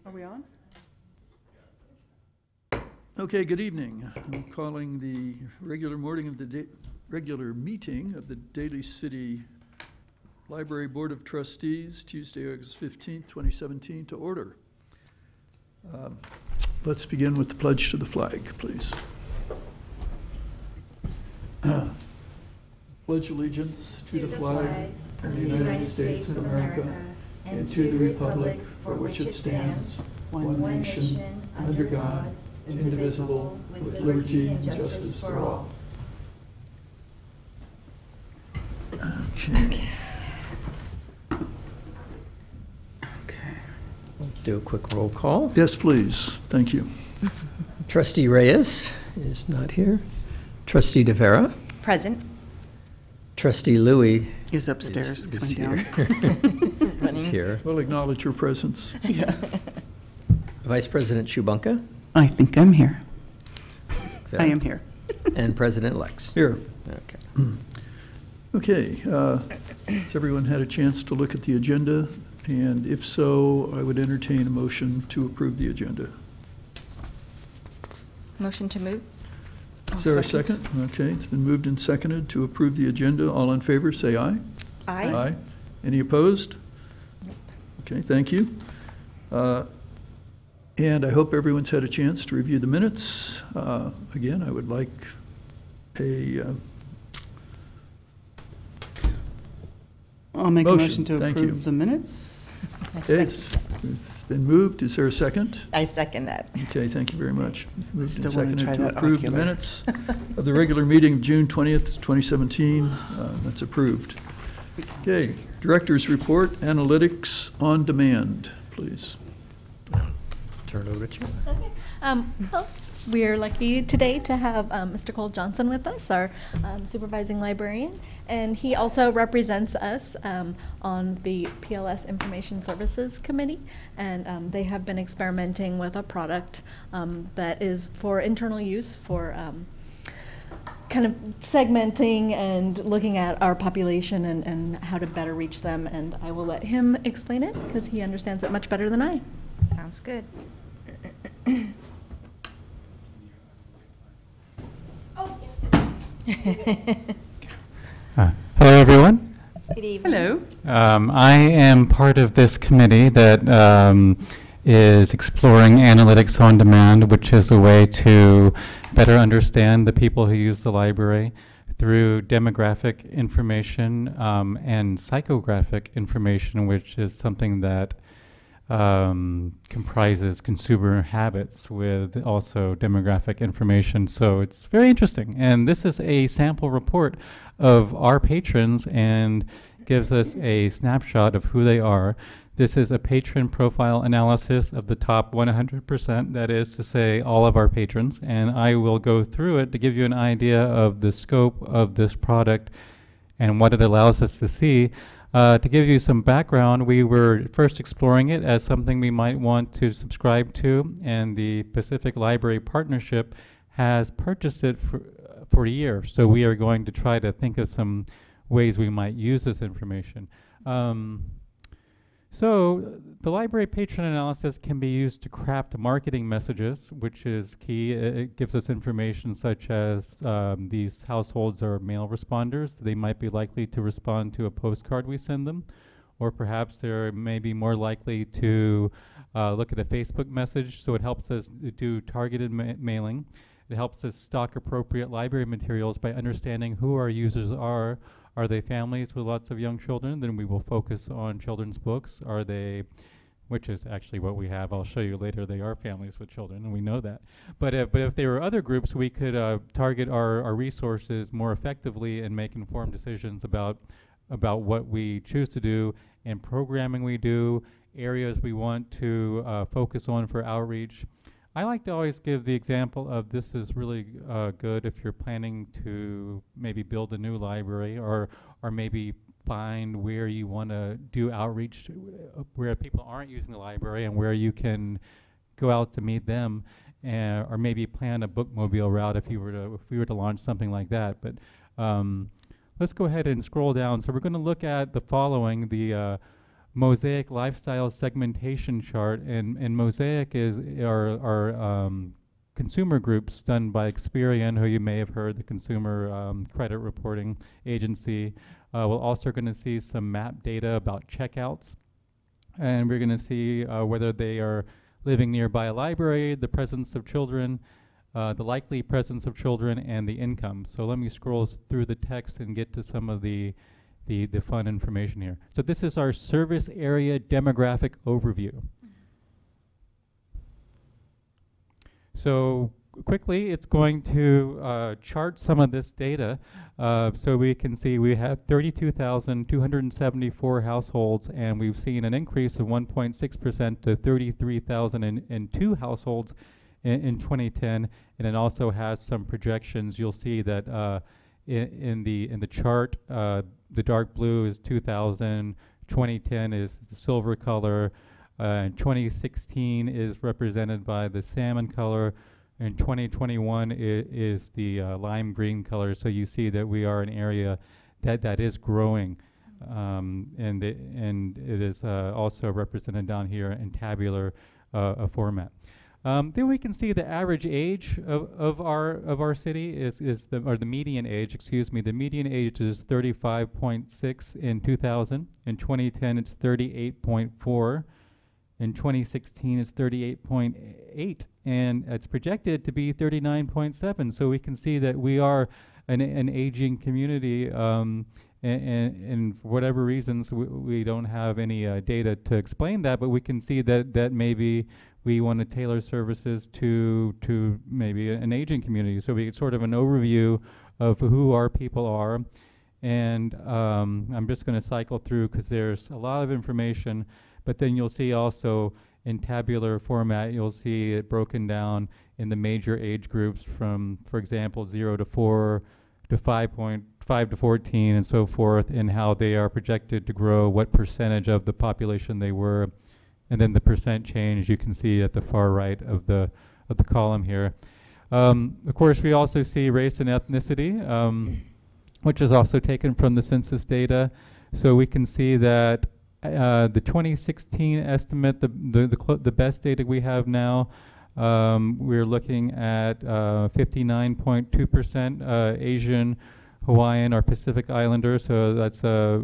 Are we on? Okay, good evening. I'm calling the regular meeting of the Daly City Library Board of Trustees, Tuesday, August 15th, 2017, to order. Let's begin with the pledge to the flag, please. Pledge allegiance to the flag of the United States of America and to the republic for which it stands, one nation, under God, indivisible, with liberty and justice for all. Okay. Do a quick roll call. Yes, please. Thank you. Trustee Reyes is not here. Trustee De Vera. Present. Trustee Louie Is upstairs, coming down. is here. We'll acknowledge your presence. Yeah. Vice President Chubunka. I think I'm here. I am here. And President Lex. Here. Okay. Okay. Has everyone had a chance to look at the agenda? And if so, I would entertain a motion to approve the agenda. Motion to move. Is there a second? Okay, it's been moved and seconded to approve the agenda. All in favor, say aye. Aye. Aye. Any opposed? Okay, thank you. And I hope everyone's had a chance to review the minutes. Again, I would like a I'll make motion. a motion to Thank you. approve the minutes. It's been moved. Is there a second? I second that. Okay, thank you very much. Moved Still and wanna seconded try to that approve the ocular. minutes of the regular meeting of June 20th, 2017. That's approved. Okay, Director's Report, Analytics on Demand, please. Turn it over to you. Okay. Well, we're lucky today to have Mr. Cole Johnson with us, our supervising librarian, and he also represents us on the PLS Information Services Committee, and they have been experimenting with a product that is for internal use for kind of segmenting and looking at our population and how to better reach them, and I will let him explain it because he understands it much better than I. Sounds good. Hello, everyone. Good evening. Hello. I am part of this committee that is exploring analytics on demand, which is a way to better understand the people who use the library through demographic information and psychographic information, which is something that comprises consumer habits with also demographic information. So it's very interesting. And this is a sample report of our patrons and gives us a snapshot of who they are. This is a patron profile analysis of the top 100%, that is to say all of our patrons. And I will go through it to give you an idea of the scope of this product and what it allows us to see. To give you some background, we were first exploring it as something we might want to subscribe to, and the Pacific Library Partnership has purchased it for a year. So we are going to try to think of some ways we might use this information. So the library patron analysis can be used to craft marketing messages, which is key. It gives us information such as these households are mail responders. They might be likely to respond to a postcard we send them, or perhaps they're maybe more likely to look at a Facebook message. So it helps us do targeted mailing. It helps us stock appropriate library materials by understanding who our users are. Are they families with lots of young children? Then we will focus on children's books. Are they, which is actually what we have. I'll show you later. They are families with children, and we know that. But if there were other groups, we could target our resources more effectively and make informed decisions about what we choose to do and programming we do, areas we want to focus on for outreach. I like to always give the example of this is really good if you're planning to maybe build a new library or maybe find where you want to do outreach where people aren't using the library and where you can go out to meet them, or maybe plan a bookmobile route if we were to launch something like that. But let's go ahead and scroll down. So we're going to look at the following: the Mosaic lifestyle segmentation chart, and Mosaic is our consumer groups done by Experian, who you may have heard, the consumer credit reporting agency. We're also going to see some map data about checkouts, and we're going to see whether they are living nearby a library, the presence of children, the likely presence of children, and the income. So let me scroll through the text and get to some of the fun information here. So this is our service area demographic overview. So quickly, it's going to chart some of this data. So we can see we have 32,274 households, and we've seen an increase of 1.6% to 33,002 households in 2010. And it also has some projections. You'll see that in the chart, the dark blue is 2000, 2010 is the silver color, and 2016 is represented by the salmon color, and 2021 is the lime green color. So you see that we are an area that is growing, and it is also represented down here in tabular format. Then we can see the average age of our city is the median age, excuse me. The median age is 35.6 in 2000. In 2010, it's 38.4. In 2016, it's 38.8, and it's projected to be 39.7. So we can see that we are an aging community, and for whatever reasons, we don't have any data to explain that, but we can see that maybe we want to tailor services to maybe an aging community. So we get sort of an overview of who our people are. And I'm just going to cycle through because there's a lot of information, but then you'll see also in tabular format, you'll see it broken down in the major age groups from, for example, 0 to 4 to 5.5 to 14 and so forth, and how they are projected to grow, what percentage of the population they were. And then the percent change you can see at the far right of the column here. Of course, we also see race and ethnicity, which is also taken from the census data. So we can see that the 2016 estimate, the best data we have now, we're looking at 59.2% Asian, Hawaiian, or Pacific Islanders, so that's a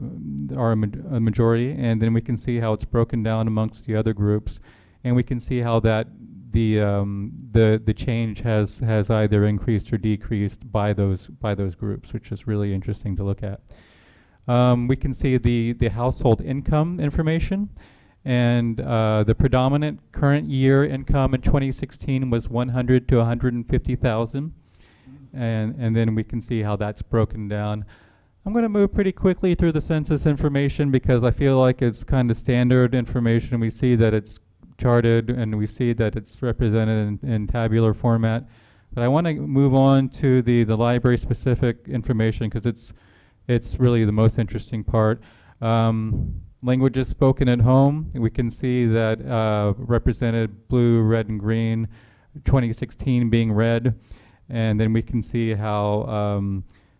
majority. And then we can see how it's broken down amongst the other groups, and we can see how that the change has either increased or decreased by those groups, which is really interesting to look at. We can see the household income information, and the predominant current year income in 2016 was 100 to 150,000. And then we can see how that's broken down. I'm going to move pretty quickly through the census information because I feel like it's kind of standard information. We see that it's charted and we see that it's represented in tabular format. But I want to move on to the library specific information because it's really the most interesting part. Languages spoken at home, we can see that represented blue, red, and green, 2016 being red. And then we can see how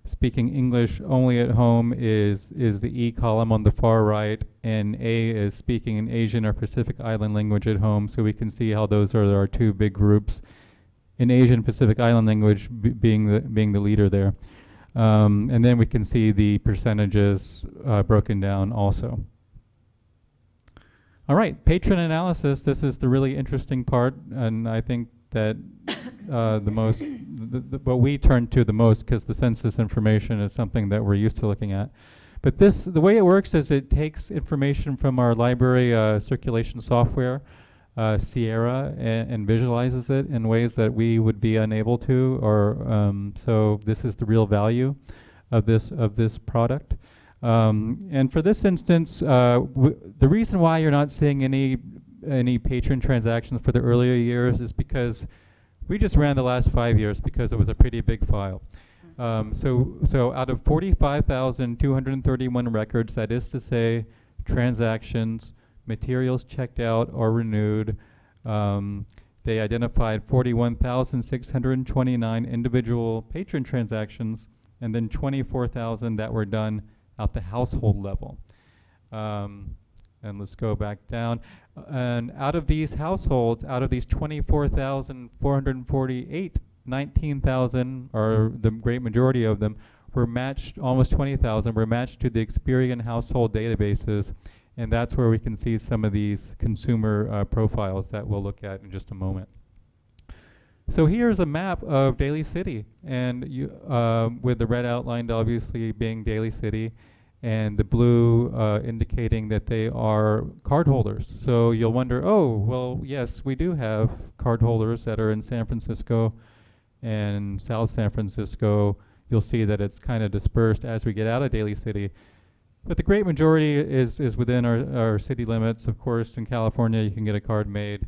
speaking English only at home is the E column on the far right, and A is speaking an Asian or Pacific Island language at home. So we can see how those are our two big groups. In Asian Pacific Island language being the leader there. And then we can see the percentages broken down also. All right, patron analysis. This is the really interesting part, and I think that what we turn to the most, because the census information is something that we're used to looking at. But the way it works is it takes information from our library circulation software, Sierra, and visualizes it in ways that we would be unable to, or so this is the real value of this product. And for this instance, the reason why you're not seeing any patron transactions for the earlier years is because we just ran the last 5 years because it was a pretty big file. So out of 45,231 records, that is to say transactions, materials checked out or renewed, they identified 41,629 individual patron transactions, and then 24,000 that were done at the household level. And let's go back down. And out of these households, out of these 24,448, 19,000, or the great majority of them, were matched, almost 20,000, were matched to the Experian household databases. And that's where we can see some of these consumer profiles that we'll look at in just a moment. So here's a map of Daly City, and you, with the red outlined obviously being Daly City, and the blue indicating that they are cardholders. So you'll wonder, oh, well, yes, we do have cardholders that are in San Francisco and South San Francisco. You'll see that it's kind of dispersed as we get out of Daly City. But the great majority is within our city limits. Of course, in California, you can get a card made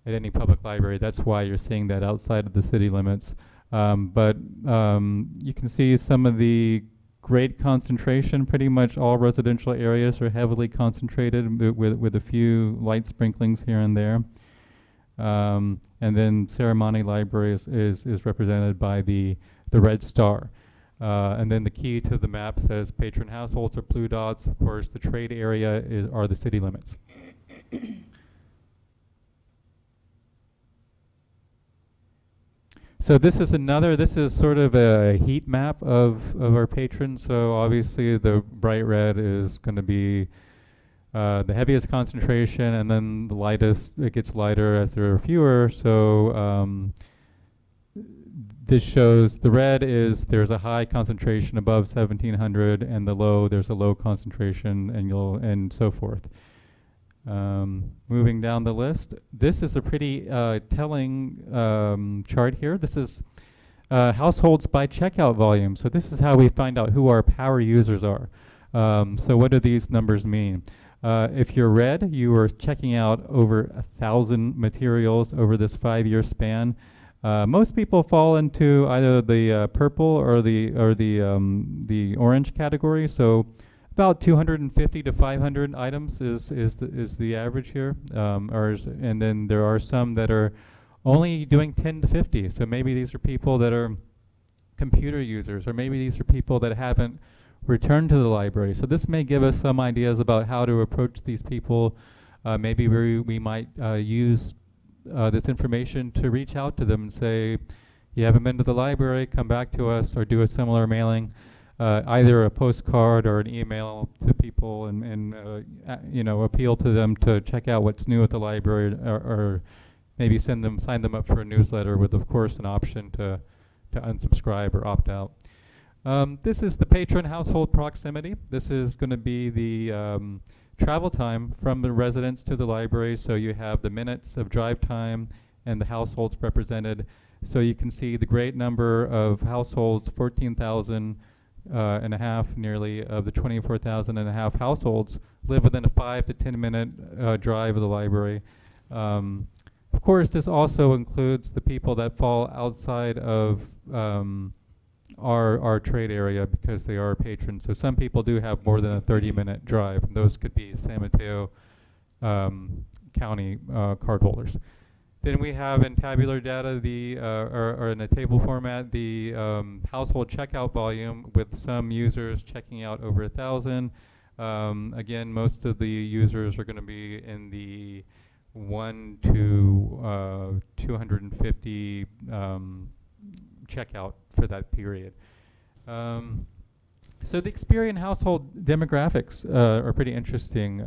at any public library. That's why you're seeing that outside of the city limits. But you can see some of the great concentration. Pretty much all residential areas are heavily concentrated with a few light sprinklings here and there. And then Ceremony Library is represented by the red star. And then the key to the map says patron households are blue dots. Of course, the trade area are the city limits. So this is sort of a heat map of our patrons. So obviously the bright red is going to be the heaviest concentration, and then the lightest, it gets lighter as there are fewer. So this shows the red is there's a high concentration above 1,700, and the low, there's a low concentration, and so forth. Moving down the list, this is a pretty telling chart here. This is households by checkout volume. So this is how we find out who our power users are. So what do these numbers mean? If you're red, you are checking out over 1,000 materials over this 5-year span. Most people fall into either the purple or the orange category. So about 250 to 500 items is the average here, and then there are some that are only doing 10 to 50. So maybe these are people that are computer users, or maybe these are people that haven't returned to the library. So this may give us some ideas about how to approach these people. Maybe we might use this information to reach out to them and say, you haven't been to the library, come back to us, or do a similar mailing. Either a postcard or an email to people, and appeal to them to check out what's new at the library, or maybe sign them up for a newsletter with, of course, an option to unsubscribe or opt out. This is the patron household proximity. This is going to be the travel time from the residence to the library. So you have the minutes of drive time and the households represented. So you can see the great number of households, 14,000 and a half nearly of the 24,000 and a half households live within a 5 to 10 minute drive of the library. Of course, this also includes the people that fall outside of our trade area because they are patrons. So some people do have more than a 30-minute drive, and those could be San Mateo County cardholders. Then we have in tabular data or in a table format the household checkout volume, with some users checking out over 1,000. Again, most of the users are going to be in the 1 to 250 checkout for that period. So the Experian household demographics are pretty interesting.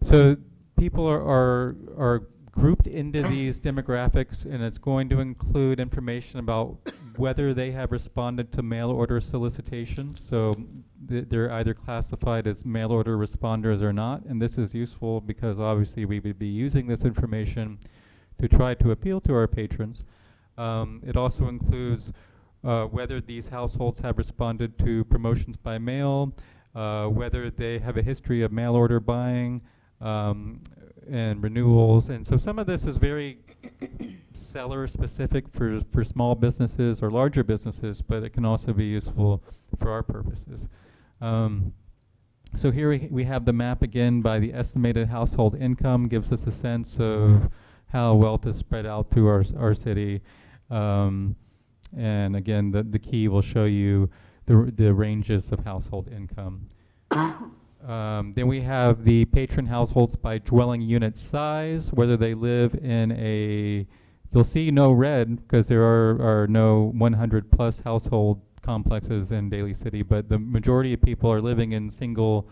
So people are grouped into these demographics, and it's going to include information about whether they have responded to mail order solicitations. So they're either classified as mail order responders or not, and this is useful because obviously we would be using this information to try to appeal to our patrons. It also includes whether these households have responded to promotions by mail, whether they have a history of mail order buying, and renewals. And so some of this is very seller specific for small businesses or larger businesses, but it can also be useful for our purposes. So here we have the map again by the estimated household income, gives us a sense of how wealth is spread out through our city. And again, the key will show you the ranges of household income. Then we have the patron households by dwelling unit size, whether they live in a, you'll see no red because there are no 100 plus household complexes in Daly City, but the majority of people are living in single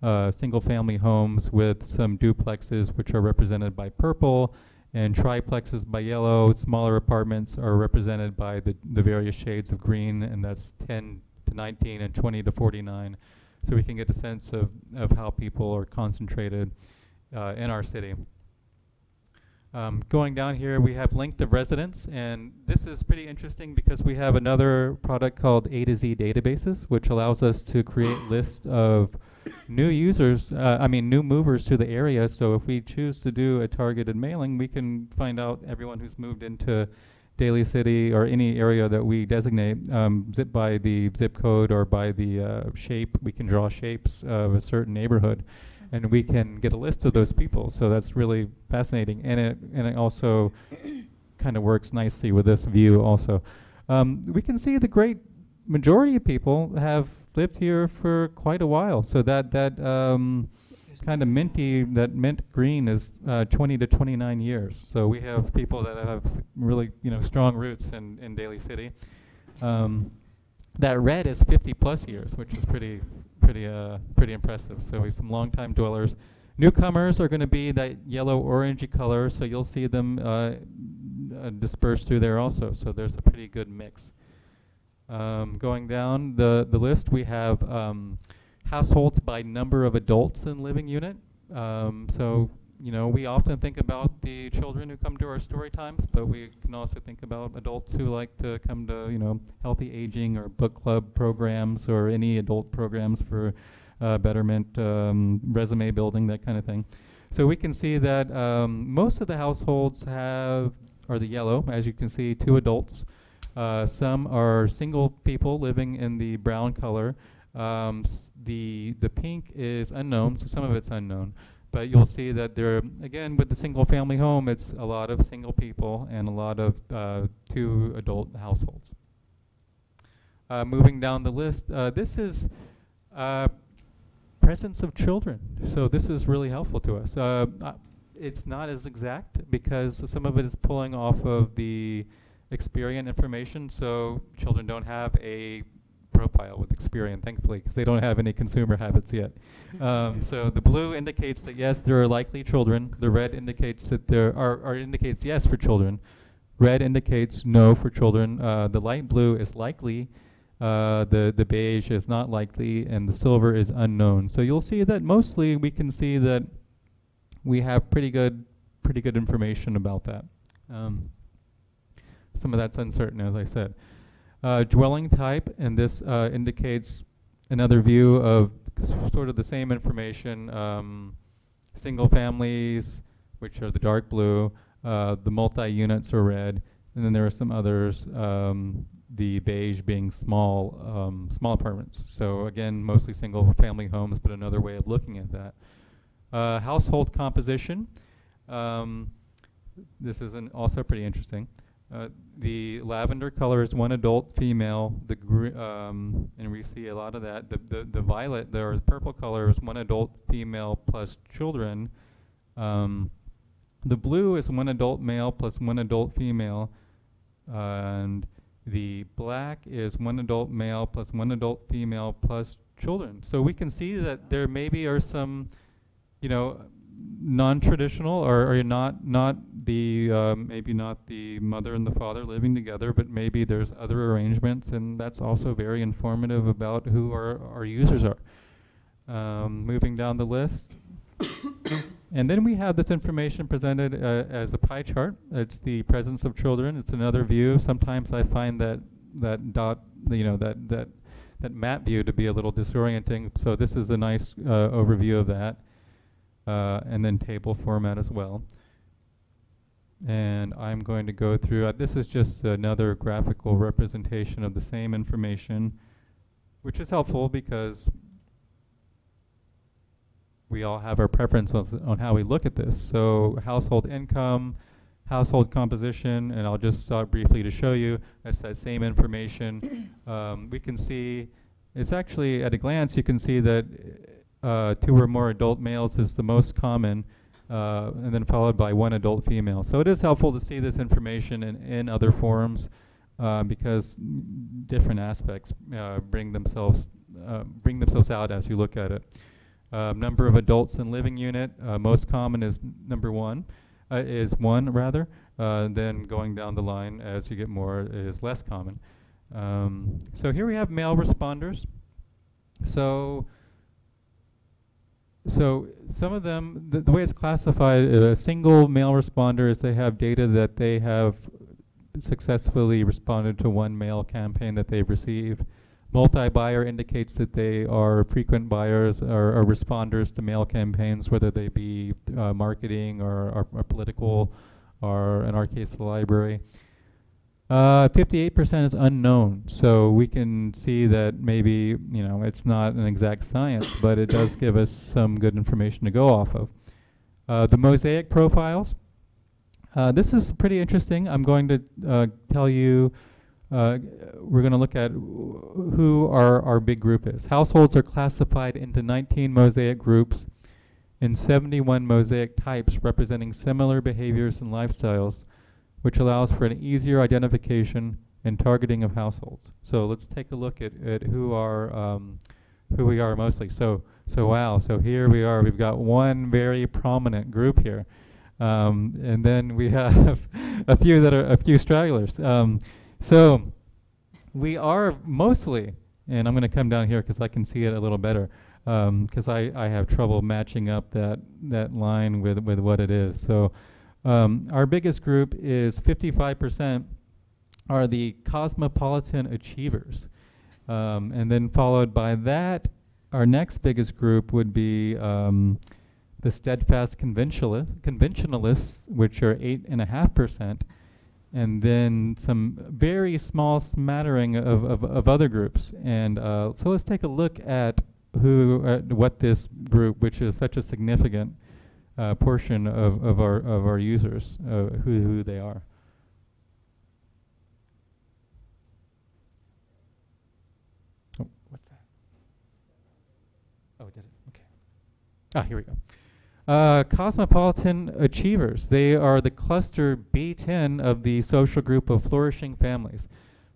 family homes with some duplexes which are represented by purple and triplexes by yellow. Smaller apartments are represented by the various shades of green, and that's 10 to 19 and 20 to 49. So we can get a sense of how people are concentrated in our city. Going down here, we have length of residence, and this is pretty interesting because we have another product called A to Z databases, which allows us to create lists of new users, new movers to the area. So if we choose to do a targeted mailing, we can find out everyone who's moved into Daly City or any area that we designate, by the zip code or by the shape. We can draw shapes of a certain neighborhood, and we can get a list of those people. So that's really fascinating, and it also kind of works nicely with this view also. We can see the great majority of people have lived here for quite a while. So that kind of mint green is 20 to 29 years. So we have people that have really strong roots in Daly City. That red is 50 plus years, which is pretty impressive. So we have some longtime dwellers. Newcomers are going to be that yellow orangey color, so you'll see them dispersed through there also. So there's a pretty good mix. Going down the list, we have households by number of adults in living unit. So we often think about the children who come to our story times, but we can also think about adults who like to come to healthy aging or book club programs or any adult programs for betterment, resume building, that kind of thing. So we can see that most of the households are the yellow, as you can see, 2 adults. Some are single people living in the brown color. The pink is unknown, so some of it's unknown. But you'll see that there, again, with the single family home, it's a lot of single people and a lot of 2 adult households. Moving down the list, this is presence of children. So this is really helpful to us. It's not as exact because some of it is pulling off of the Experian information. So children don't have a profile with Experian, thankfully, because they don't have any consumer habits yet. So the blue indicates that yes, there are likely children. The red indicates that there are indicates yes for children. Red indicates no for children. The light blue is likely. The beige is not likely, and the silver is unknown. So you'll see that mostly we can see that we have pretty good information about that. Some of that's uncertain, as I said. Dwelling type, and this indicates another view of sort of the same information. Single families, which are the dark blue, the multi-units are red, and then there are some others, the beige being small apartments. So again, mostly single family homes, but another way of looking at that. Household composition. This is also pretty interesting. The lavender color is 1 adult female. And we see a lot of that. The violet, or the purple color, is 1 adult female plus children. The blue is 1 adult male plus 1 adult female, and the black is 1 adult male plus 1 adult female plus children. So we can see that there maybe are some, non-traditional or not the maybe not the mother and the father living together, but maybe there's other arrangements, and that's also very informative about who our users are. Moving down the list. And then we have this information presented as a pie chart. It's the presence of children. It's another view. Sometimes I find that map view to be a little disorienting. So this is a nice overview of that. And then table format as well. And I'm going to go through, this is just another graphical representation of the same information, which is helpful because we all have our preferences on how we look at this. So household income, household composition, and I'll just briefly to show you, that's that same information. We can see, it's actually, at a glance, you can see that 2 or more adult males is the most common, and then followed by 1 adult female. So it is helpful to see this information in other forums because different aspects bring themselves out as you look at it. Number of adults in living unit, most common is number 1, is 1 rather. Then going down the line as you get more is less common. So here we have male responders. So some of them, the way it's classified, a single male responder is they have data that they have successfully responded to 1 mail campaign that they've received. Multi-buyer indicates that they are frequent buyers or responders to mail campaigns, whether they be marketing or political, or in our case, the library. 58% is unknown, so we can see that maybe, you know, it's not an exact science, but it does give us some good information to go off of. The mosaic profiles. This is pretty interesting. I'm going to tell you, we're going to look at who our big group is. Households are classified into 19 mosaic groups and 71 mosaic types representing similar behaviors and lifestyles, which allows for an easier identification and targeting of households. So let's take a look at who we are mostly. So wow, so here we are. We've got 1 very prominent group here, and then we have a few stragglers. So we are mostly, and I'm going to come down here because I can see it a little better, because I have trouble matching up that line with what it is. So our biggest group is 55% are the cosmopolitan achievers. And then followed by that, our next biggest group would be the steadfast conventionalists, which are 8.5%. And then some very small smattering of other groups. And so let's take a look at what this group, which is such a significant portion of our users, who they are. Oh, what's that? Oh, did it? Okay. Ah, here we go. Cosmopolitan achievers. They are the cluster B10 of the social group of flourishing families.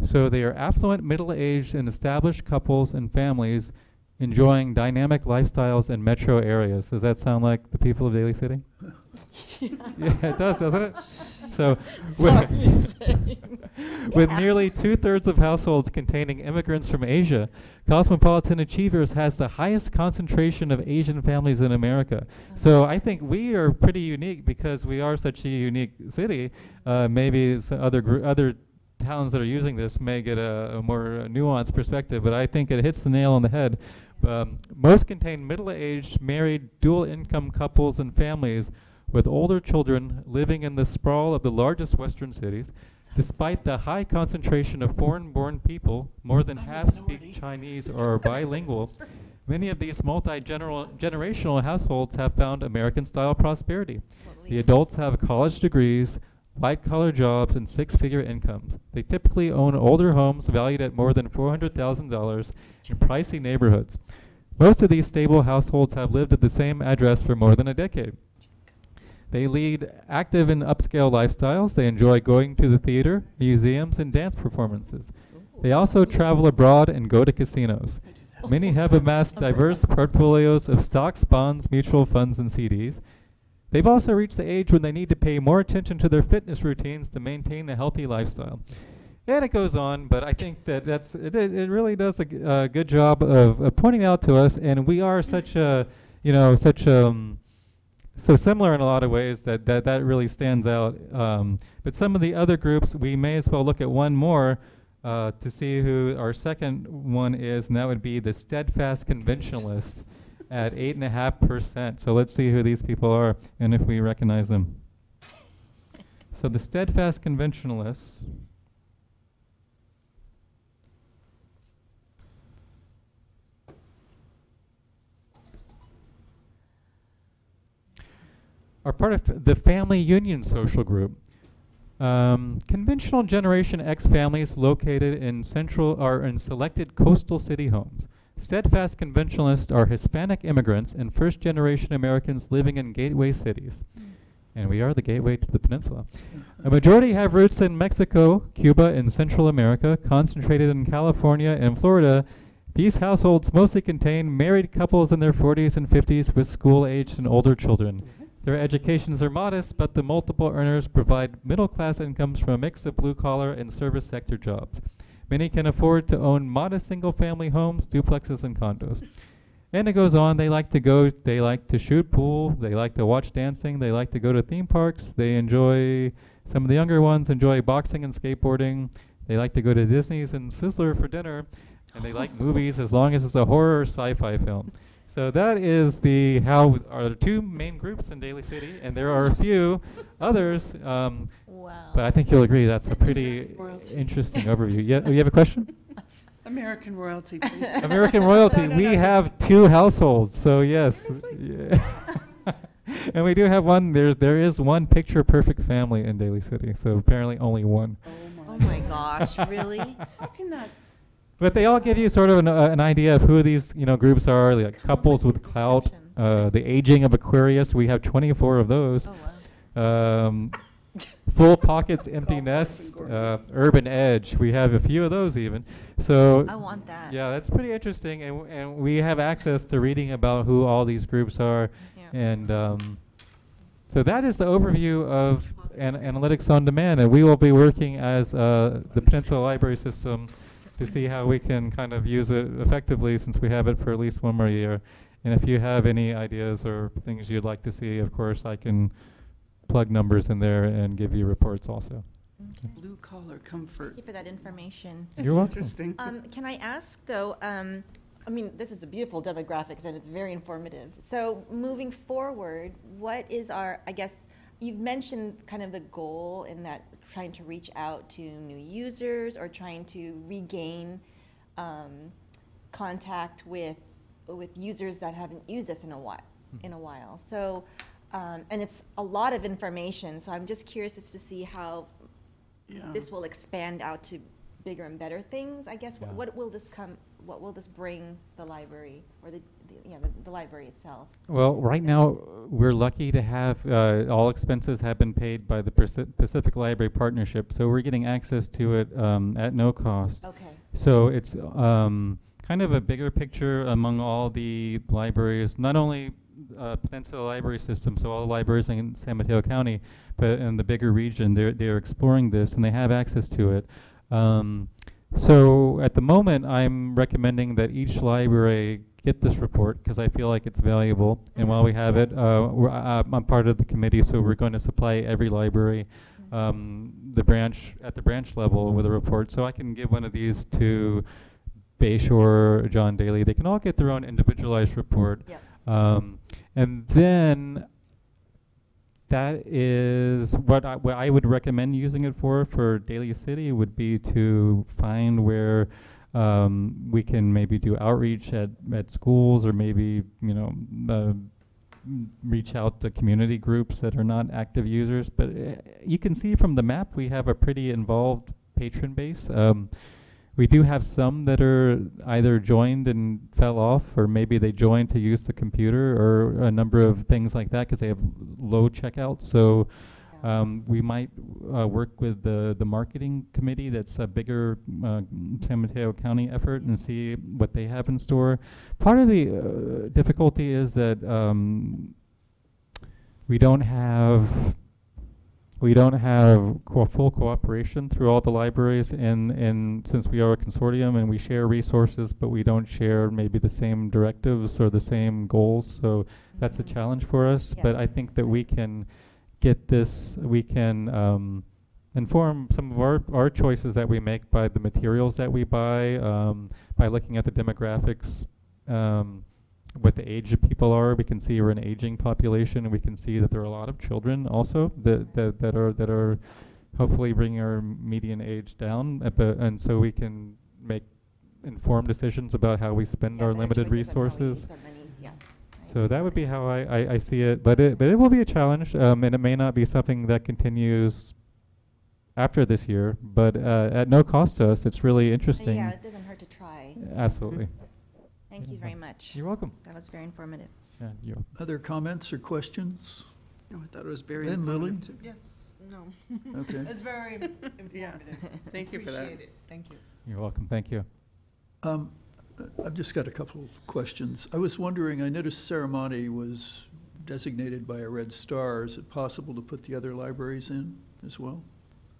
So they are affluent, middle-aged, and established couples and families enjoying dynamic lifestyles in metro areas. Does that sound like the people of Daly City? Yeah, it does, doesn't it? So with nearly 2/3 of households containing immigrants from Asia, Cosmopolitan Achievers has the highest concentration of Asian families in America. So I think we are pretty unique because we are such a unique city. Maybe other towns that are using this may get a more nuanced perspective, but I think it hits the nail on the head. Most contain middle-aged, married, dual-income couples and families with older children living in the sprawl of the largest Western cities. Despite the high concentration of foreign-born people, more than half speak Chinese or are bilingual. Many of these multi-generational households have found American-style prosperity. The adults have college degrees, white-collar jobs, and 6-figure incomes. They typically own older homes valued at more than $400,000 in pricey neighborhoods. Most of these stable households have lived at the same address for more than a decade. They lead active and upscale lifestyles. They enjoy going to the theater, museums, and dance performances. They also travel abroad and go to casinos. Many have amassed diverse portfolios of stocks, bonds, mutual funds, and CDs. They've also reached the age when they need to pay more attention to their fitness routines to maintain a healthy lifestyle. And it goes on, but I think that it really does a good job of pointing out to us, and we are such a, so similar in a lot of ways that really stands out. But some of the other groups, we may as well look at one more to see who our second one is, and that would be the steadfast conventionalists at 8.5%. So let's see who these people are and if we recognize them. So the steadfast conventionalists are part of the family union social group. Conventional Generation X families located in selected coastal city homes. Steadfast conventionalists are Hispanic immigrants and first-generation Americans living in gateway cities. And we are the gateway to the peninsula. A majority have roots in Mexico, Cuba, and Central America, concentrated in California and Florida. These households mostly contain married couples in their 40s and 50s with school-aged and older children. Their educations are modest, but the multiple earners provide middle-class incomes from a mix of blue-collar and service sector jobs. Many can afford to own modest single-family homes, duplexes, and condos. And it goes on, they like to shoot pool, they like to watch dancing, they like to go to theme parks, some of the younger ones enjoy boxing and skateboarding, they like to go to Disney's and Sizzler for dinner, and they like movies as long as it's a horror or sci-fi film. So that is are the two main groups in Daly City, and there are a few others, Wow. but I think you'll agree that's a pretty Royalty. interesting overview. Yeah, you have a question? American royalty, please. American royalty. No, We have 2 households, so yes. Yeah. And we do have one. There is one picture-perfect family in Daly City. So apparently only one. Oh my gosh, really? How can that? But they all give you sort of an idea of who these groups are. Like couples with clout. descriptions. The aging of Aquarius. We have 24 of those. Oh, wow. Full pockets, empty Golf nest, course and Gordon. urban edge. We have a few of those even. So I want that. yeah, that's pretty interesting, and we have access to reading about who all these groups are, Yeah. and so that is the overview of analytics on demand, and we will be working as the Peninsula Library System to see how we can kind of use it effectively, since we have it for at least 1 more year. And if you have any ideas or things you'd like to see, of course, I can plug numbers in there and give you reports also. Okay. Blue collar comfort. Thank you for that information. You're welcome. Interesting. Can I ask, though, I mean, this is a beautiful demographics, and it's very informative. So moving forward, what is I guess, you've mentioned kind of the goal in that trying to reach out to new users or trying to regain contact with users that haven't used this in a while. So, and it's a lot of information, so I'm just curious as to see how Yeah. this will expand out to bigger and better things, I guess. Yeah. What will this bring the library, or the library itself? Well, right now, we're lucky to have all expenses have been paid by the Pacific Library Partnership, so we're getting access to it at no cost. Okay. So it's kind of a bigger picture among all the libraries, not only Peninsula Library System, so all the libraries in San Mateo County, but in the bigger region, they're exploring this and they have access to it. So at the moment, I'm recommending that each library get this report because I feel like it's valuable. And while we have it, I'm part of the committee, so we're going to supply every library at the branch level with a report. So I can give one of these to Bayshore, John Daly. They can all get their own individualized report. Yep. And then that is what I would recommend using it for Daly City would be to find where we can maybe do outreach at schools, or maybe reach out to community groups that are not active users. But you can see from the map we have a pretty involved patron base. We do have some that are either joined and fell off, or maybe they joined to use the computer, or a number of things like that because they have low checkouts. So we might work with the marketing committee that's a bigger San Mateo County effort and see what they have in store. Part of the difficulty is that we don't have full cooperation through all the libraries, and since we are a consortium and we share resources, but we don't share maybe the same directives or the same goals, so that's a challenge for us. But I think that we can get this, we can inform some of our choices that we make by the materials that we buy, by looking at the demographics, what the age of people are. We can see we're an aging population, and we can see that there are a lot of children also that are hopefully bringing our median age down, and so we can make informed decisions about how we spend our limited resources. So that would be how I see it, but it will be a challenge, and it may not be something that continues after this year, but at no cost to us. It's really interesting. Yeah, it doesn't hurt to try. Absolutely. Thank you very much. You're welcome. That was very informative. Yeah, you're Other comments or questions? Oh, I thought it was very Then Lily? informative, too. Yes, no. Okay. It's very Yeah. informative. Thank you for that. Appreciate it. Thank you. You're welcome. Thank you. I've just got a couple of questions. I was wondering, I noticed Serramonte was designated by a red star. Is it possible to put the other libraries in as well?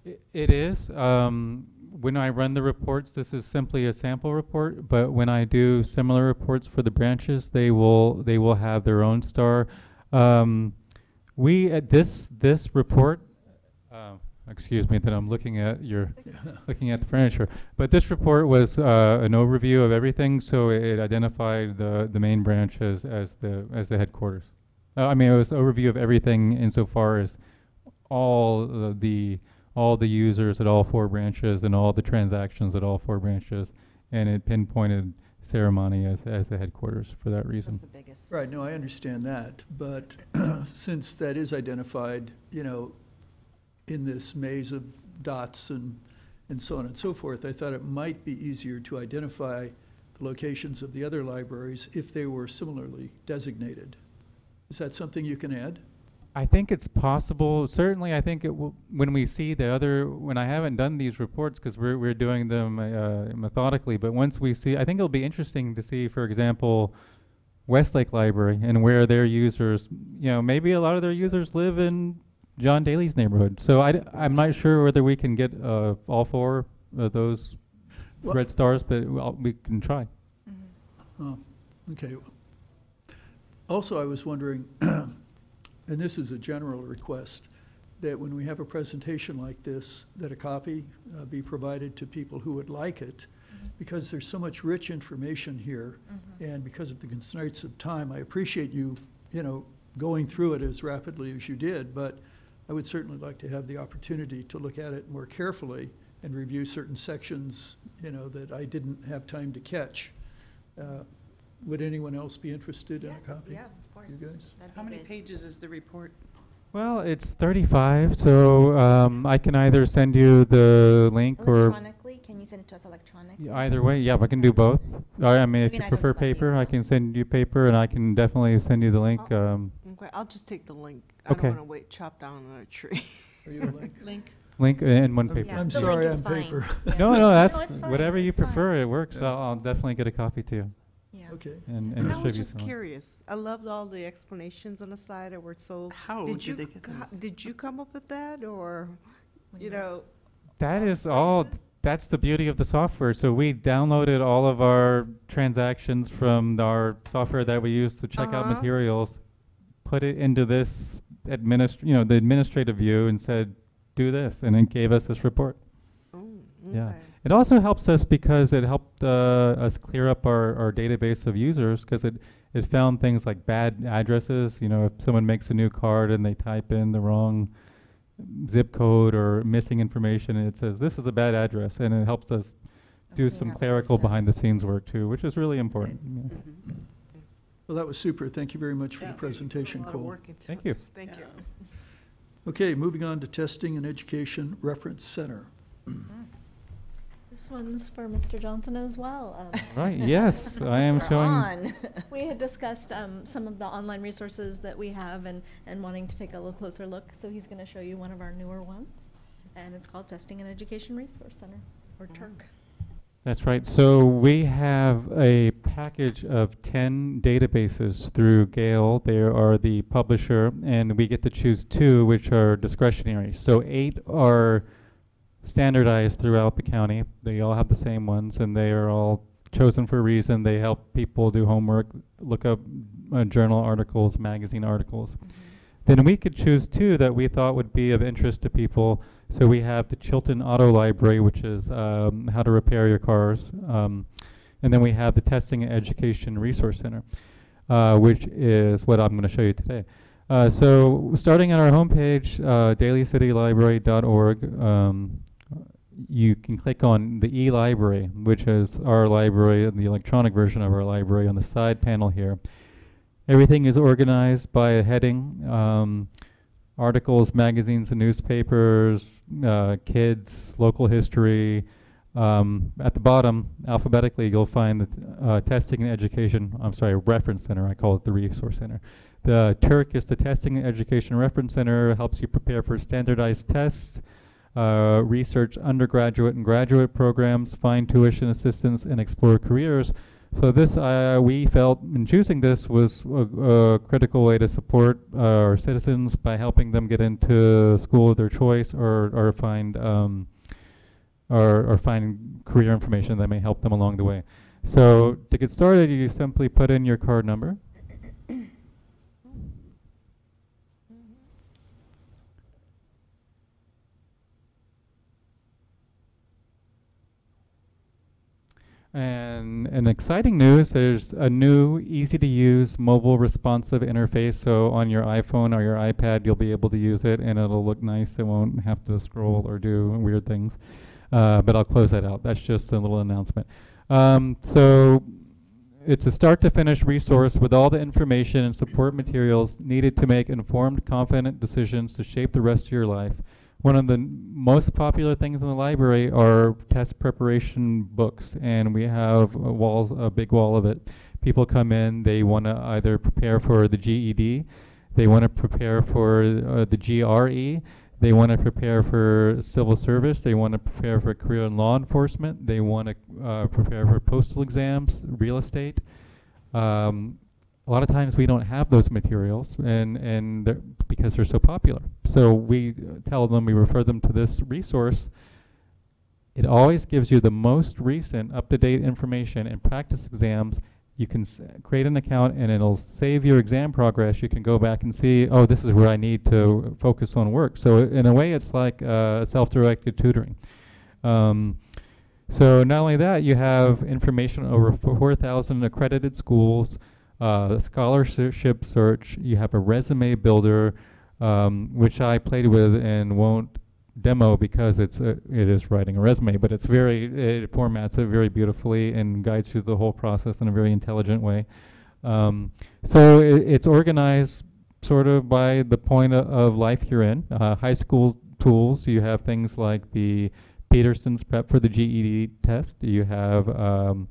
It is. When I run the reports, this is simply a sample report, but when I do similar reports for the branches, they will have their own star. We at this report, excuse me that I'm looking at looking at the furniture, but this report was an overview of everything, so it identified the main branches as the headquarters. I mean, it was an overview of everything insofar as all the users at all 4 branches and all the transactions at all 4 branches, and it pinpointed Serramonte as the headquarters for that reason. That's the biggest. Right, no, I understand that, but since that is identified, in this maze of dots and so on and so forth, I thought it might be easier to identify the locations of the other libraries if they were similarly designated. Is that something you can add? I think it's possible. Certainly, I think it will, when we see the other, when I haven't done these reports because we're doing them methodically, but once we see, I think it'll be interesting to see, for example, Westlake Library and where their users, maybe a lot of their users live in John Daly's neighborhood. So I'm not sure whether we can get all 4 of those red stars, but we can try. Oh, okay. Also, I was wondering, and this is a general request, that when we have a presentation like this, that a copy be provided to people who would like it, because there's so much rich information here, and because of the constraints of time, I appreciate you, going through it as rapidly as you did, but I would certainly like to have the opportunity to look at it more carefully and review certain sections, that I didn't have time to catch. Would anyone else be interested in a Yes, copy? yeah, of course. You guys? That'd be How many good. pages is the report? Well, it's 35, so I can either send you the link or Electronically, can you send it to us electronically? either way. Yeah, I can do both. I mean, if mean, you I don't prefer have my paper, I email. can send you paper, and I can definitely send you the link. Okay, I'll just take the link. I Okay. don't want to wait, chop down on a tree. Are you a link? Link? Link and one I'm- paper. Yeah, I'm the sorry, link is I'm fine. paper. Yeah. No, that's it's fine, whatever you it's fine. prefer. It works. Yeah. I'll definitely get a copy to you Yeah. Okay. and I was distribute just someone. curious. I loved all the explanations on the side that were so. How Did did you they get those? Did you come up with that, or What do you mean? know? That is all. That's the beauty of the software. So we downloaded all of our transactions from our software that we use to check out Uh-huh. materials, put it into this the administrative view, and said, "Do this," and it gave us this report. Oh, Yeah. okay. It also helps us because it helped us clear up our database of users because it found things like bad addresses. If someone makes a new card and they type in the wrong zip code or missing information, and it says this is a bad address, and it helps us do Clean some up the clerical system. behind the scenes work too, which is really important. Yeah. Well, that was super. Thank you very much for Yeah. the presentation, A lot of Cole. work into Thank it. you. Thank you. Okay, moving on to Testing and Education Reference Center. This one's for Mr. Johnson as well. Right. Yes, I am We're showing. on. We had discussed some of the online resources that we have and wanting to take a little closer look. So he's going to show you one of our newer ones. And it's called Testing and Education Resource Center, or TERC. That's right. So we have a package of 10 databases through Gale. They are the publisher, and we get to choose 2, which are discretionary. So 8 are standardized throughout the county. They all have the same ones, and they are all chosen for a reason. They help people do homework, look up journal articles, magazine articles. Then we could choose 2 that we thought would be of interest to people. So we have the Chilton Auto Library, which is how to repair your cars. And then we have the Testing and Education Resource Center, which is what I'm going to show you today. So starting at our homepage, dalycitylibrary.org, you can click on the e-library, which is our library, the electronic version of our library on the side panel here. Everything is organized by a heading. Articles, magazines and newspapers, kids, local history, At the bottom, alphabetically, you'll find the Testing and Education, Reference Center. I call it the Resource Center. The TURC is the Testing and Education Reference Center. It helps you prepare for standardized tests, research undergraduate and graduate programs, find tuition assistance, and explore careers. So this, we felt in choosing this was a critical way to support our citizens by helping them get into school of their choice or find career information that may help them along the way. So to get started, you simply put in your card number. And an exciting news, there's a new easy-to-use mobile responsive interface. So on your iPhone or your iPad, you'll be able to use it and it'll look nice. It won't have to scroll or do weird things. But I'll close that out. That's just a little announcement. So it's a start-to-finish resource with all the information and support materials needed to make informed, confident decisions to shape the rest of your life. One of the most popular things in the library are test preparation books, and we have a big wall of it. People come in, they want to either prepare for the GED, they want to prepare for the GRE, they want to prepare for civil service, they want to prepare for career in law enforcement, they want to prepare for postal exams, real estate. A lot of times we don't have those materials because they're so popular. So we tell them, we refer them to this resource. It always gives you the most recent up-to-date information and practice exams. You can create an account and it'll save your exam progress. You can go back and see, oh, this is where I need to focus on work. So in a way, it's like self-directed tutoring. So not only that, you have information on over 4,000 accredited schools, scholarship search, you have a resume builder, which I played with and won't demo because it is writing a resume, but it formats it very beautifully and guides you through the whole process in a very intelligent way. So it's organized sort of by the point of life you're in. High school tools, you have things like the Peterson's Prep for the GED test. You have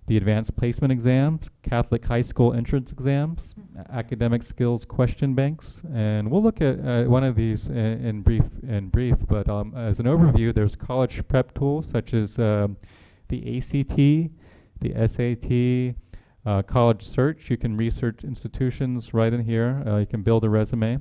the advanced placement exams, Catholic high school entrance exams, academic skills question banks, and we'll look at one of these in brief. But as an overview, there's college prep tools such as the ACT, the SAT, college search. You can research institutions right in here. You can build a resume.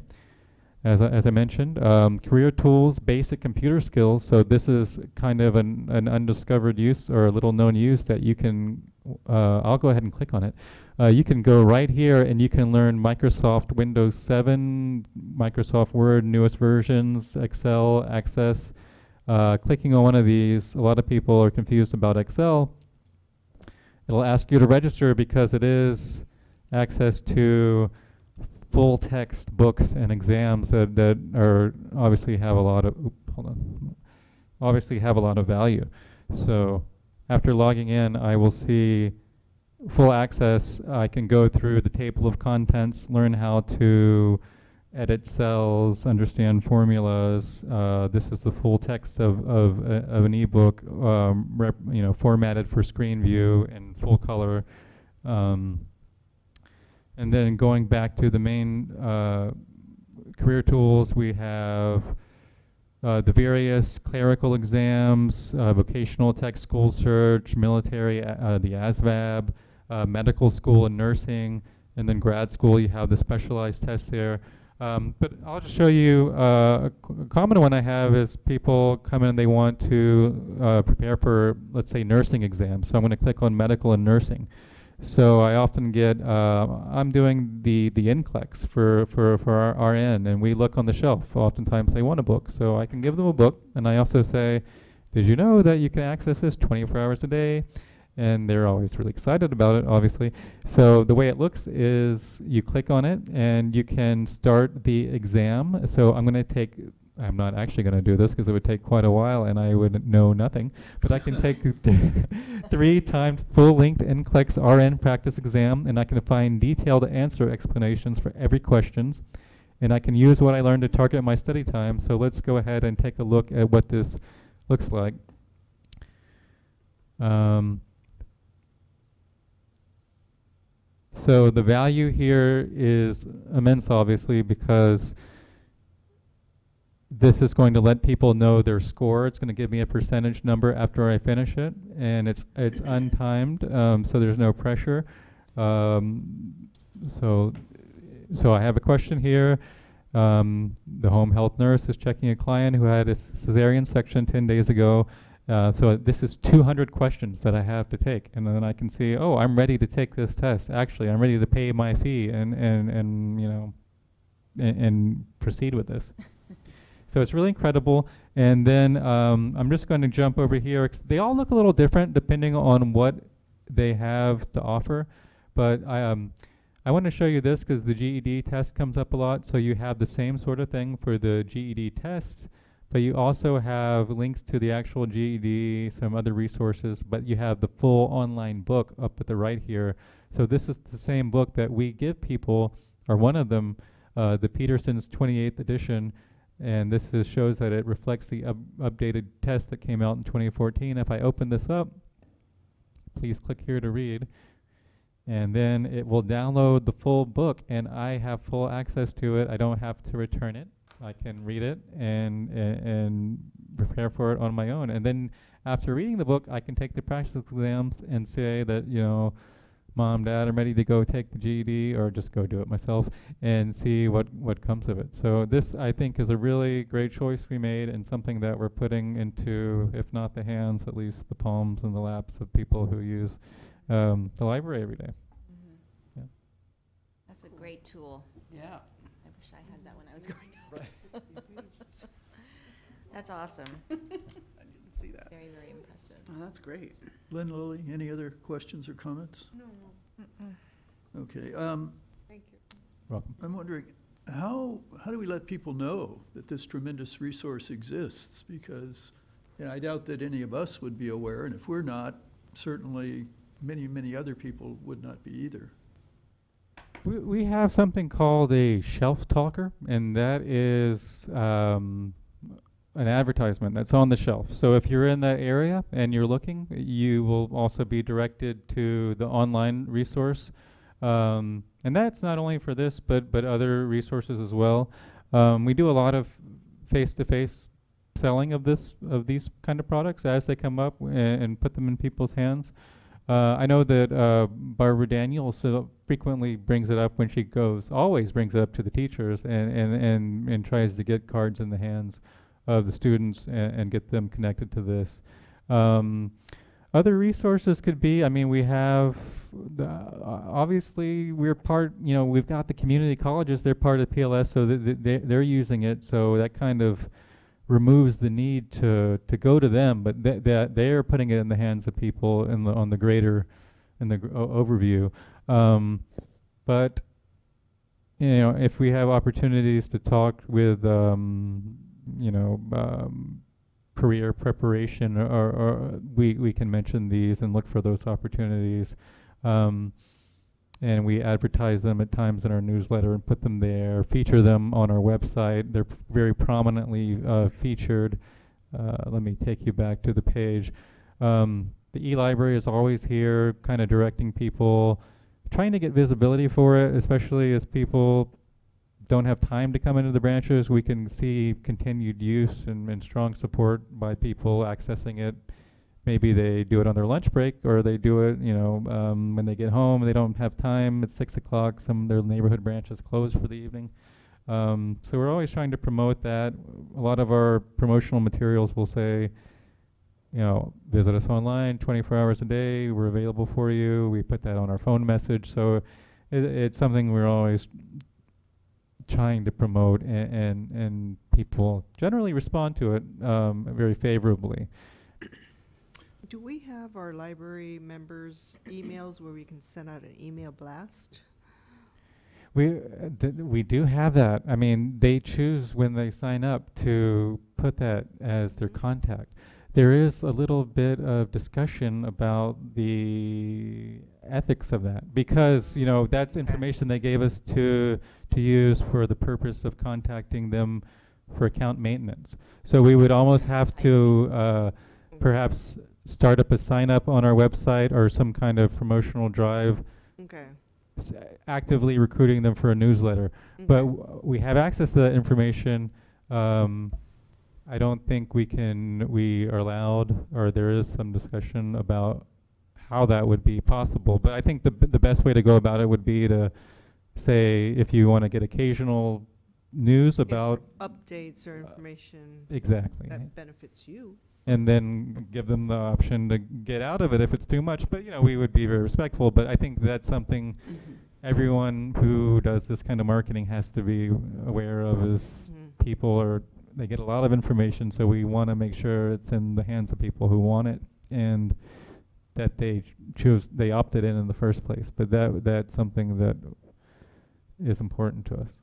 As I mentioned, career tools, basic computer skills. So this is kind of an undiscovered use or a little known use that you can, I'll go ahead and click on it. You can go right here and you can learn Microsoft Windows 7, Microsoft Word, newest versions, Excel, Access. Clicking on one of these, a lot of people are confused about Excel. It'll ask you to register because it is access to full text books and exams that are obviously have a lot of obviously have a lot of value. So after logging in, I will see full access. I can go through the table of contents, learn how to edit cells, understand formulas. This is the full text of an ebook, formatted for screen view and full color. And then going back to the main career tools, we have the various clerical exams, vocational tech school search, military, the ASVAB, medical school and nursing, and then grad school, you have the specialized tests there. But I'll just show you a common one I have is people come in and they want to prepare for, let's say, nursing exams. So I'm going to click on medical and nursing. So I often get, I'm doing the NCLEX for our RN, and we look on the shelf. Oftentimes they want a book, so I can give them a book, and I also say, did you know that you can access this 24 hours a day? And they're always really excited about it, obviously. So the way it looks is you click on it, and you can start the exam. So I'm not actually going to do this because it would take quite a while and I would know nothing. But I can take 3 times full-length NCLEX RN practice exam, and I can find detailed answer explanations for every question. And I can use what I learned to target my study time. So let's go ahead and take a look at what this looks like. So the value here is immense, obviously, because this is going to let people know their score. It's going to give me a percentage number after I finish it, and it's untimed, so there's no pressure. So I have a question here. The home health nurse is checking a client who had a cesarean section 10 days ago. So this is 200 questions that I have to take, and then I can see, oh, I'm ready to take this test. Actually, I'm ready to pay my fee and you know, and proceed with this. So it's really incredible. And then I'm just going to jump over here. They all look a little different depending on what they have to offer, but I want to show you this because the GED test comes up a lot. So you have the same sort of thing for the GED test, but you also have links to the actual GED, some other resources, but you have the full online book up at the right here. So this is the same book that we give people, or one of them, the Peterson's 28th edition, and this shows that it reflects the updated test that came out in 2014. If I open this up, please click here to read, and then it will download the full book, and I have full access to it. I don't have to return it. I can read it and prepare for it on my own. And then after reading the book, I can take the practice exams and say that, you know, Mom, Dad, I'm ready to go take the GED, or just go do it myself and see what comes of it. So this, I think, is a really great choice we made, and something that we're putting into, if not the hands, at least the palms and the laps of people who use the library every day. Mm-hmm. Yeah. That's a great tool. Yeah. I wish I had that when I was growing up. That's awesome. I didn't see that. Very, very impressive. Oh, that's great. Lynn, Lily, any other questions or comments? No. Okay. Thank you. Welcome. I'm wondering, how do we let people know that this tremendous resource exists? Because, you know, I doubt that any of us would be aware, and if we're not, certainly many, many other people would not be either. We have something called a shelf talker, and that is an advertisement that's on the shelf. So if you're in that area and you're looking, you will also be directed to the online resource. And that's not only for this, but other resources as well. We do a lot of face-to-face selling of these kind of products as they come up, and put them in people's hands. I know that Barbara Daniels frequently brings it up when she goes, always brings it up to the teachers, and tries to get cards in the hands of the students and get them connected to this. Other resources could be, I mean, we have, obviously we're part, you know, we've got the community colleges, they're part of PLS, so they're using it, so that kind of removes the need to go to them, but they are putting it in the hands of people on the greater, in the overview. But you know, if we have opportunities to talk with you know, career preparation, or we can mention these and look for those opportunities. And we advertise them at times in our newsletter and put them there, feature them on our website. They're very prominently featured. Let me take you back to the page. The e-library is always here, kind of directing people, trying to get visibility for it, especially as people don't have time to come into the branches. We can see continued use and strong support by people accessing it. Maybe they do it on their lunch break, or they do it, you know, when they get home and they don't have time. It's 6 o'clock. Some of their neighborhood branches close for the evening. So we're always trying to promote that. A lot of our promotional materials will say, you know, visit us online 24 hours a day. We're available for you. We put that on our phone message. So it's something we're always trying to promote, and people generally respond to it very favorably. Do we have our library members' emails where we can send out an email blast? We do have that. I mean, they choose when they sign up to put that as their contact. There is a little bit of discussion about the ethics of that, because, you know, that's information they gave us to use for the purpose of contacting them for account maintenance. So we would almost have to perhaps start up a sign up on our website or some kind of promotional drive, Okay. actively recruiting them for a newsletter. But Okay. we have access to that information. I don't think we are allowed, or there is some discussion about how that would be possible. But I think the best way to go about it would be to say, if you want to get occasional news about Updates or information exactly, that benefits you. and then give them the option to get out of it if it's too much. But we would be very respectful. But I think that's something everyone who does this kind of marketing has to be aware of. Is people they get a lot of information, so we want to make sure it's in the hands of people who want it, and that they opted in the first place. But that's something that is important to us.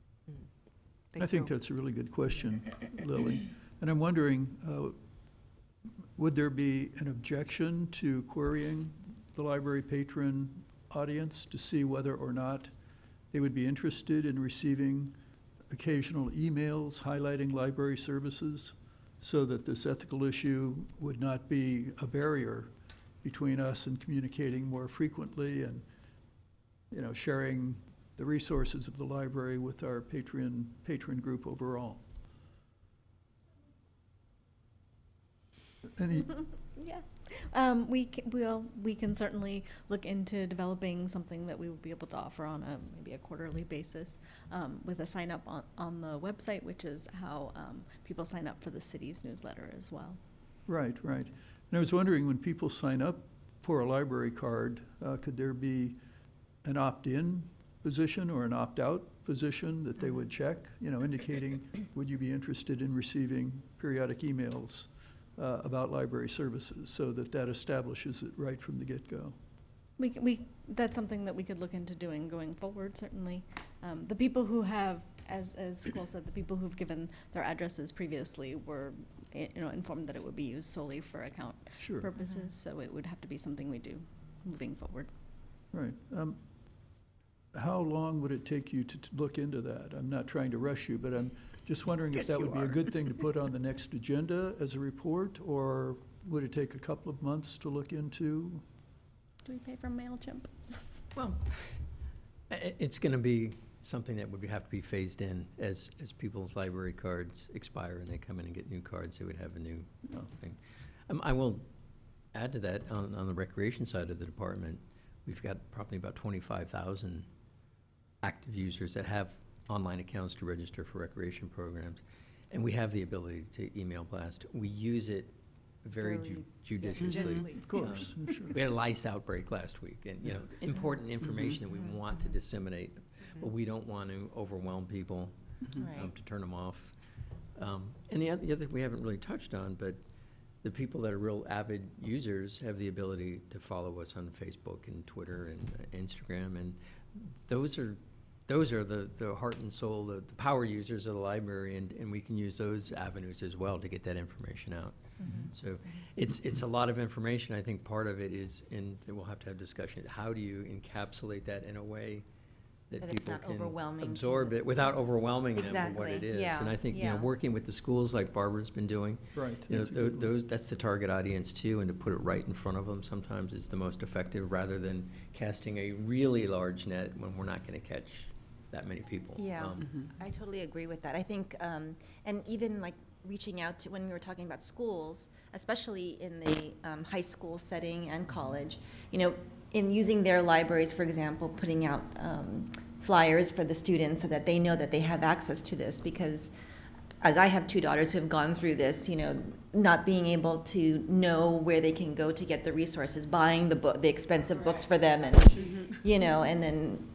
I think that's a really good question, Lily. And I'm wondering, would there be an objection to querying the library patron audience to see whether or not they would be interested in receiving occasional emails highlighting library services, so that this ethical issue would not be a barrier between us and communicating more frequently and sharing the resources of the library with our patron group overall? Any? Yeah. We can certainly look into developing something that we would be able to offer on maybe a quarterly basis, with a sign up on the website, which is how people sign up for the city's newsletter as well. Right. And I was wondering, when people sign up for a library card, could there be an opt-in position or an opt-out position that they would check, indicating, would you be interested in receiving periodic emails about library services, so that establishes it right from the get-go? That's something that we could look into doing going forward, certainly. The people who have, as Cole said, the people who've given their addresses previously were informed that it would be used solely for account purposes, so it would have to be something we do moving forward. Right. How long would it take you to look into that? I'm not trying to rush you, but I'm just wondering if that would be a good thing to put on the next agenda as a report, or would it take a couple of months to look into? Do we pay for MailChimp? Well, it's going to be something that would have to be phased in as people's library cards expire and they come in and get new cards. They would have a new thing. I will add to that, on the recreation side of the department, we've got probably about 25,000 active users that have online accounts to register for recreation programs, and we have the ability to email blast. We use it very judiciously. Of course, I'm sure. We had a lice outbreak last week, and important information that we want to disseminate, but we don't want to overwhelm people to turn them off. And the other thing we haven't really touched on, but the people that are real avid users have the ability to follow us on Facebook and Twitter and Instagram, and those are the heart and soul, the power users of the library, and we can use those avenues as well to get that information out. So it's a lot of information. I think part of it is, and we'll have to have discussion, how do you encapsulate that in a way that people can absorb it without overwhelming them with what it is. Yeah. And I think working with the schools like Barbara's been doing, that's the target audience too, and to put it right in front of them sometimes is the most effective, rather than casting a really large net when we're not going to catch that many people. Yeah, I totally agree with that. I think, and even like reaching out to, when we were talking about schools, especially in the high school setting and college, in using their libraries, for example, putting out flyers for the students so that they know that they have access to this, because as I have two daughters who have gone through this, not being able to know where they can go to get the resources, buying the expensive books for them, and and then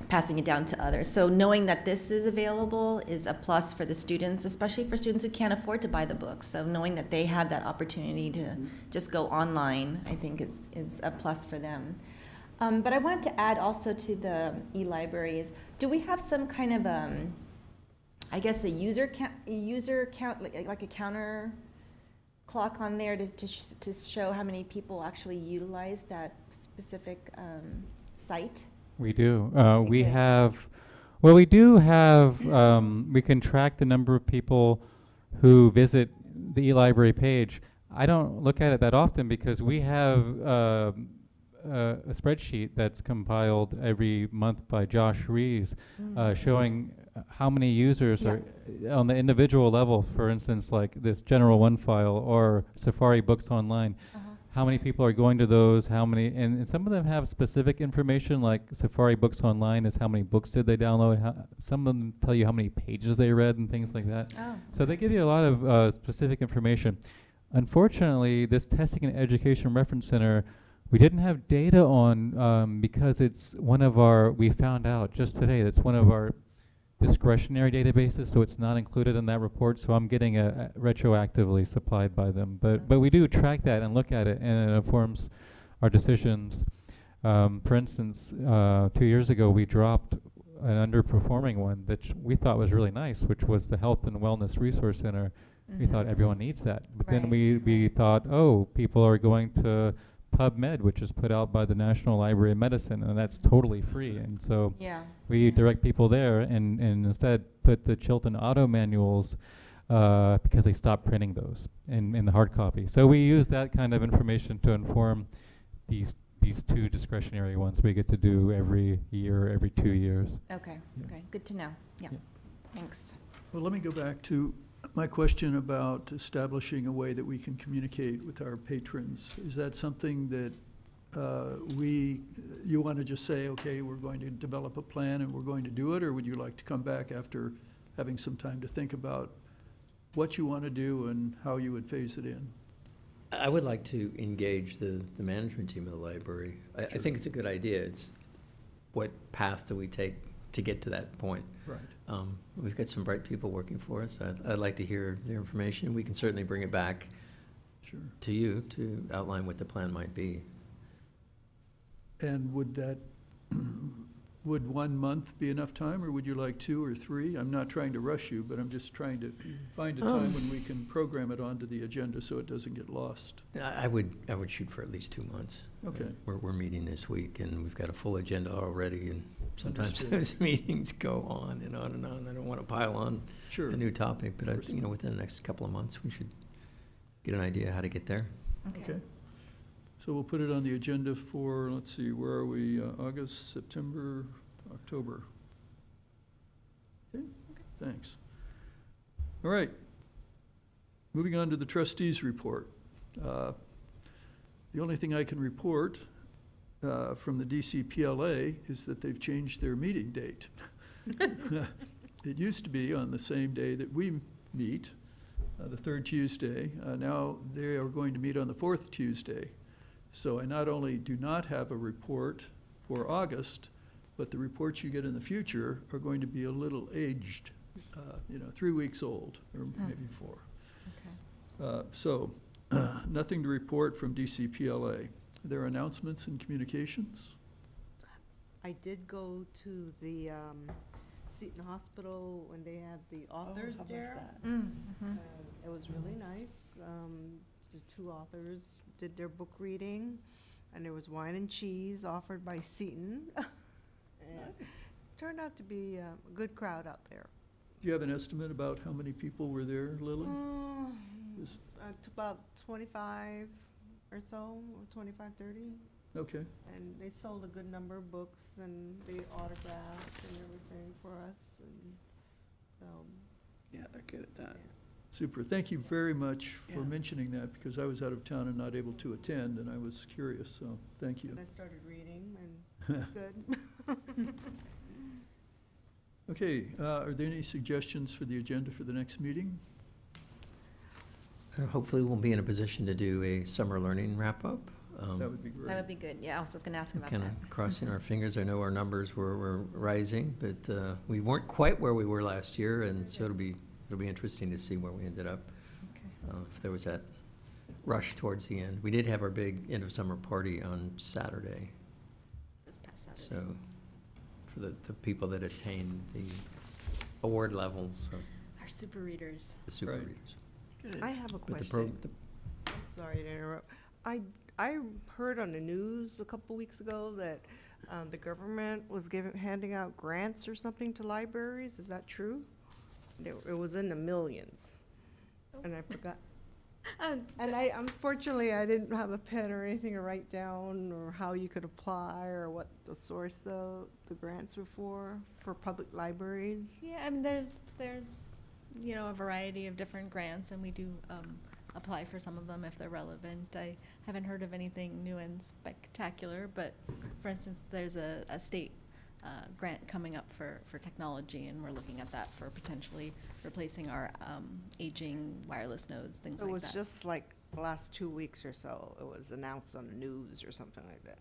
passing it down to others. So knowing that this is available is a plus for the students, especially for students who can't afford to buy the books. So knowing that they have that opportunity to just go online, I think is a plus for them. But I wanted to add also to the e-libraries, do we have some kind of, I guess, a user count, like a counter clock on there to show how many people actually utilize that specific site? We do. Okay. We have, well, we do have, we can track the number of people who visit the e-library page. I don't look at it that often because we have a spreadsheet that's compiled every month by Josh Reeves, showing how many users are on the individual level. For instance, like this General One file or Safari Books Online. How many people are going to those? How many? And some of them have specific information, like Safari Books Online is how many books did they download. Some of them tell you how many pages they read and things like that. So they give you a lot of specific information. Unfortunately, this Testing and Education Reference Center, we didn't have data on because it's one of our, we found out just today, that's one of our discretionary databases, so it's not included in that report, so I'm getting retroactively supplied by them. But we do track that and look at it, and it informs our decisions. For instance, 2 years ago, we dropped an underperforming one that we thought was really nice, which was the Health and Wellness Resource Center. We thought everyone needs that. But then we thought, oh, people are going to PubMed, which is put out by the National Library of Medicine, and that's totally free. And so we direct people there and instead put the Chilton Auto manuals because they stopped printing those in the hard copy. So we use that kind of information to inform these two discretionary ones we get to do every year, every 2 years. Okay, okay, good to know. Yeah, thanks. Well, let me go back to my question about establishing a way that we can communicate with our patrons. Is that something that you want to just say, okay, we're going to develop a plan and we're going to do it, or would you like to come back after having some time to think about what you want to do and how you would phase it in? I would like to engage the management team of the library. I think it's a good idea. It's what path do we take to get to that point? Right. We've got some bright people working for us. I'd like to hear their information. We can certainly bring it back to you to outline what the plan might be. And would 1 month be enough time, or would you like 2 or 3? I'm not trying to rush you, but I'm just trying to find a time when we can program it onto the agenda so it doesn't get lost. I would shoot for at least 2 months. Okay. We're meeting this week, and we've got a full agenda already, and sometimes those meetings go on and on and on. I don't want to pile on a new topic, but I think, within the next couple of months, we should get an idea how to get there. Okay. So we'll put it on the agenda for, let's see, where are we? August, September, October. Okay, thanks. All right. Moving on to the trustees' report. The only thing I can report from the DCPLA is that they've changed their meeting date. It used to be on the same day that we meet, the third Tuesday. Now they are going to meet on the fourth Tuesday. So I not only do not have a report for August, but the reports you get in the future are going to be a little aged, 3 weeks old, or maybe 4. Okay. So nothing to report from DCPLA. Are there announcements and communications? I did go to the Seton Hospital when they had the authors there. It was really nice. The 2 authors did their book reading, and there was wine and cheese offered by Seton. And turned out to be a good crowd out there. Do you have an estimate about how many people were there, Lily? About 25 or so, 25, 30. Okay. And they sold a good number of books, and they autographed and everything for us. And so, yeah, they're good at that. Yeah. Super. Thank you very much for mentioning that, because I was out of town and not able to attend, and I was curious, so thank you. And I started reading, and it's good. Okay, are there any suggestions for the agenda for the next meeting? Hopefully we'll be in a position to do a summer learning wrap-up. That would be great. That would be good. Yeah, I was just going to ask about Kind that. of crossing our fingers. I know our numbers were rising, but we weren't quite where we were last year, and so it'll be interesting to see where we ended up. Okay. If there was that rush towards the end. We did have our big end of summer party on Saturday. This past Saturday. So for the people that attained the award levels, so Our super readers. the super Right. readers. Good. I have a But question. I'm sorry to interrupt. I heard on the news a couple weeks ago that the government was handing out grants or something to libraries. Is that true? It was in the millions, and I forgot. And unfortunately, I didn't have a pen or anything to write down, or how you could apply, or what the source of the grants were for public libraries. Yeah, I mean, there's, you know, a variety of different grants, and we do apply for some of them if they're relevant. I haven't heard of anything new and spectacular, but for instance, there's a state grant coming up for technology, and we're looking at that for potentially replacing our aging wireless nodes, things like that. It was just like the last 2 weeks or so, it was announced on the news or something like that.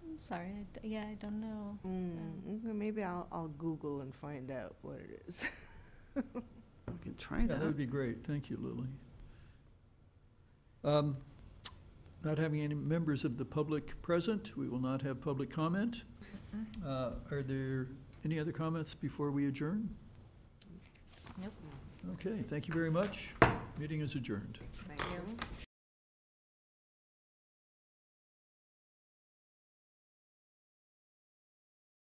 I'm sorry, yeah, I don't know. Okay, maybe I'll Google and find out what it is. We can try Yeah, that. that would be great. Thank you, Lily. Not having any members of the public present, we will not have public comment. Are there any other comments before we adjourn? Nope. Okay, thank you very much. Meeting is adjourned. Thank you.